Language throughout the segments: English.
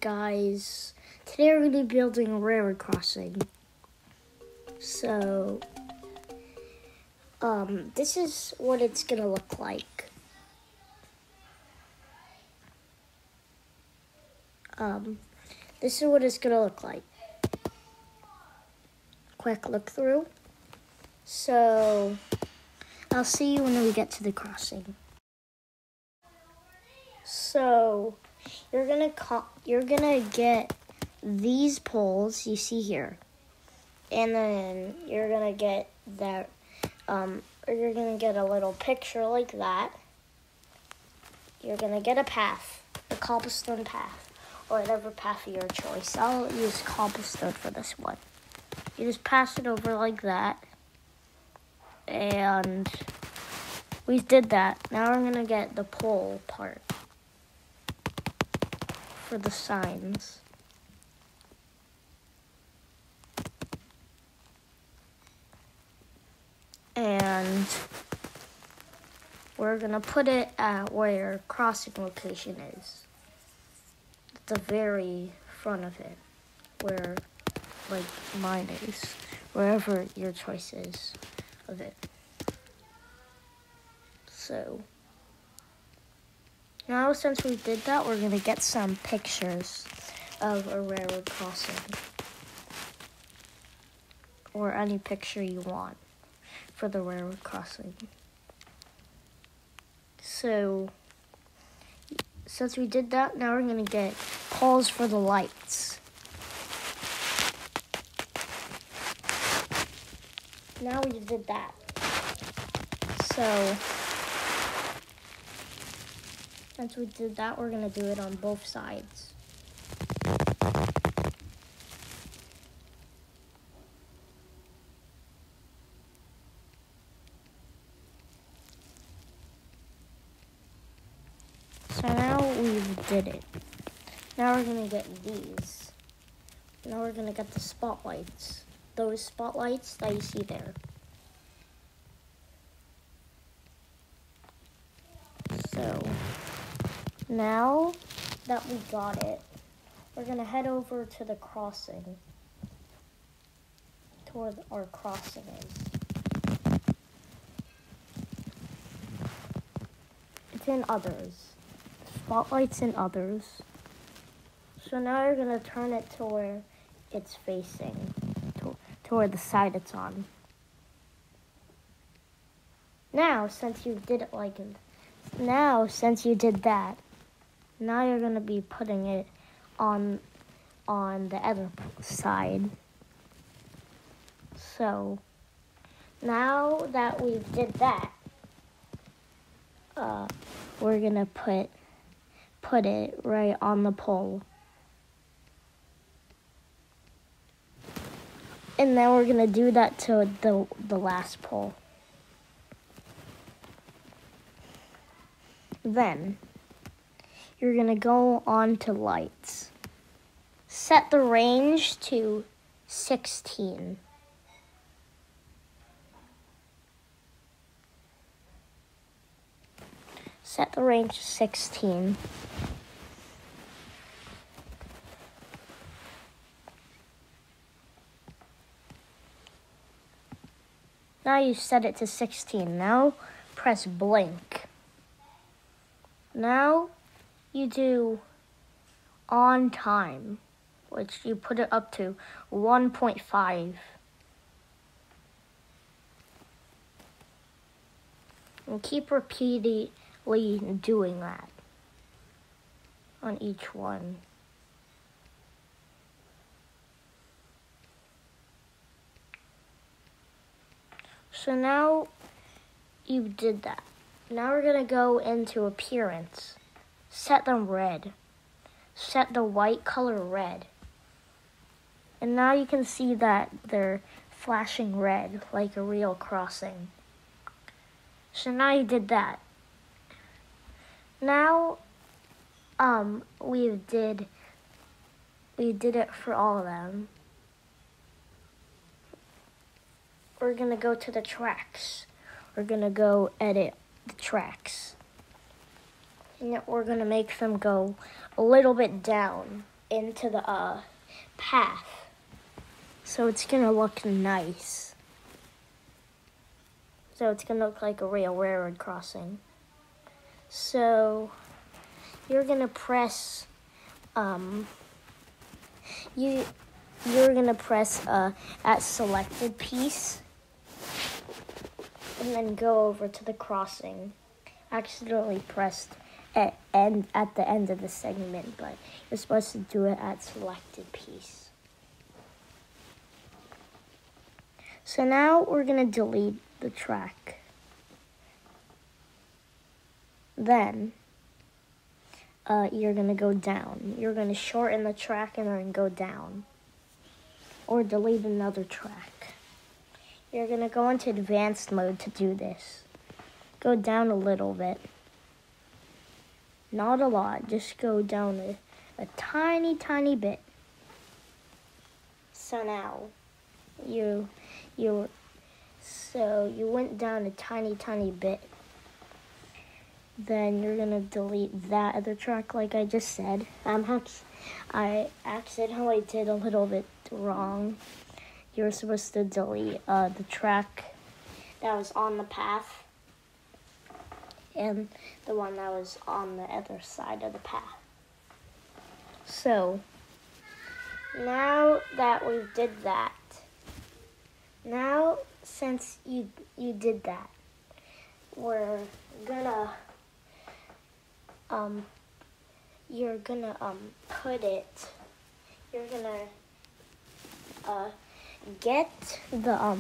guys, today we're going to be building a railroad crossing. So, this is what it's going to look like. This is what it's going to look like. Quick look through. So, I'll see you when we get to the crossing. So, you're gonna get these poles you see here, and then you're gonna get that. You're gonna get a little picture like that. You're gonna get a path, a cobblestone path, or whatever path of your choice. I'll use cobblestone for this one. You just pass it over like that, and we did that. Now we're gonna get the pole part for the signs. And we're gonna put it at where your crossing location is. At the very front of it, where like mine is, wherever your choice is of it. So now, since we did that, we're going to get some pictures of a railroad crossing. Or any picture you want for the railroad crossing. So, since we did that, now we're going to get poles for the lights. Now we did that. So, since we did that, we're going to do it on both sides. So now we did it. Now we're going to get these. Now we're going to get the spotlights. Those spotlights that you see there. So now that we got it, we're going to head over to the crossing, to where our crossing is. It's in others. Spotlight's in others. So now you're going to turn it to where it's facing, to where the side it's on. Now, since you did it like since you did that, now you're going to be putting it on the other side. So, now that we did that, we're going to put it right on the pole. And then we're going to do that to the last pole. Then, you're going to go on to lights. Set the range to 16. Set the range to 16. Now you set it to 16. Now press blink. Now you do on time, which you put it up to 1.5. And keep repeatedly doing that on each one. So now you did that. Now we're going to go into appearance. Set them red. Set the white color red. And now you can see that they're flashing red like a real crossing. So now you did that. Now we did it for all of them. We're going to go to the tracks. We're going to go edit the tracks. And we're going to make them go a little bit down. into the path. So it's gonna look nice. So it's gonna look like a real railroad crossing. So you're gonna press you're gonna press at selected piece and then go over to the crossing. Accidentally pressed at the end of the segment, but you're supposed to do it at selected piece. So now we're gonna delete the track. Then you're gonna go down. You're gonna shorten the track and then go down. Or delete another track. You're gonna go into advanced mode to do this. Go down a little bit. Not a lot, just go down a tiny, tiny bit. So now, you went down a tiny, tiny bit. Then you're gonna delete that other track like I just said. I accidentally did a little bit wrong. You were supposed to delete the track that was on the path and the one that was on the other side of the path. So now that we did that, now since you did that, we're gonna you're gonna put it. You're gonna get the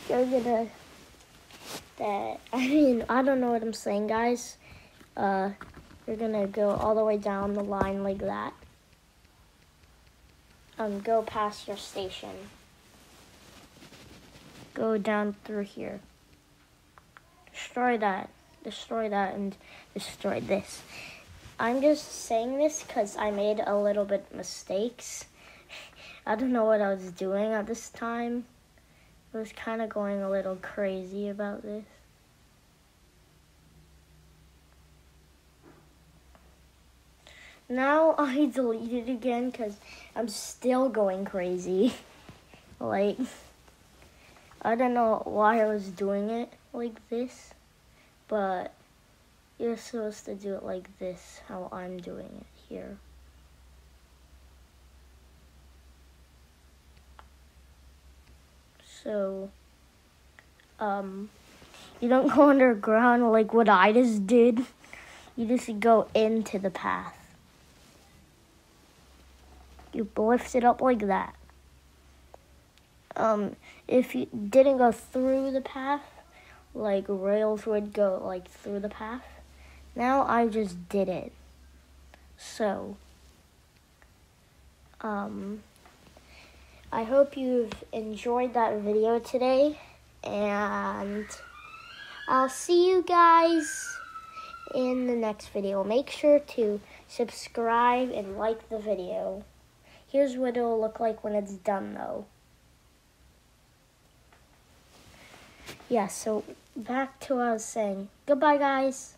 You're gonna I don't know what I'm saying, guys. You're gonna go all the way down the line like that. Go past your station. Go down through here. Destroy that, and destroy this. I'm just saying this because I made a little bit mistakes. I don't know what I was doing at this time. I was kind of going a little crazy about this. Now I delete it again because I'm still going crazy. Like, I don't know why I was doing it like this, but you're supposed to do it like this, how I'm doing it here. So, you don't go underground like what I just did. You just go into the path. You lift it up like that. If you didn't go through the path, like rails would go like through the path. Now I just did it. So, I hope you've enjoyed that video today, and I'll see you guys in the next video. Make sure to subscribe and like the video. Here's what it'll look like when it's done, though. Yeah, so back to what I was saying. Goodbye, guys.